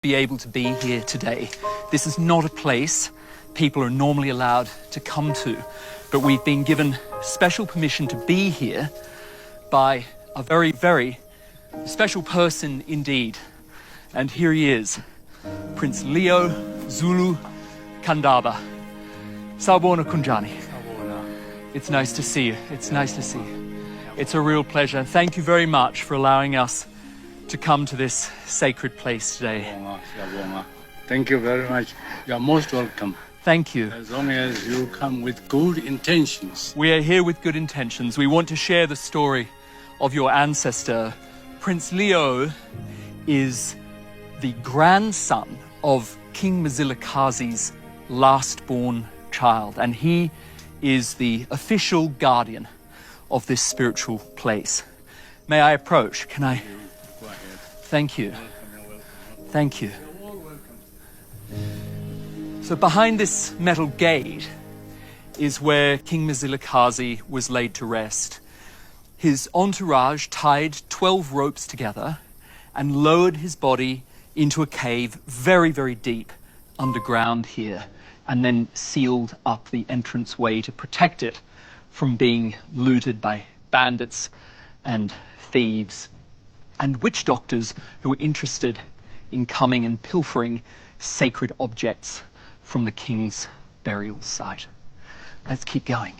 be able to be here today. This is not a place people are normally allowed to come to, but we've been given special permission to be here by a very, very special person indeed. And here he is, Prince Leo Zulukandaba. Sawubona kunjani. It's nice to see you. It's nice to see you. It's a real pleasure. Thank you very much for allowing us to come to this sacred place today. Thank you very much. You are most welcome. Thank you. As long as you come with good intentions. We are here with good intentions. We want to share the story of your ancestor. Prince Leo is the grandson of King Mzilikazi's last-born child, and he is the official guardian of this spiritual place. May I approach? Can I? Go ahead. Thank you. Thank you. You're all welcome. So behind this metal gate is where King Mzilikazi was laid to rest. His entourage tied 12 ropes together and lowered his body into a cave very, very deep underground here, and then sealed up the entranceway to protect it from being looted by bandits and thieves and witch doctors who were interested in coming and pilfering sacred objects from the king's burial site. Let's keep going.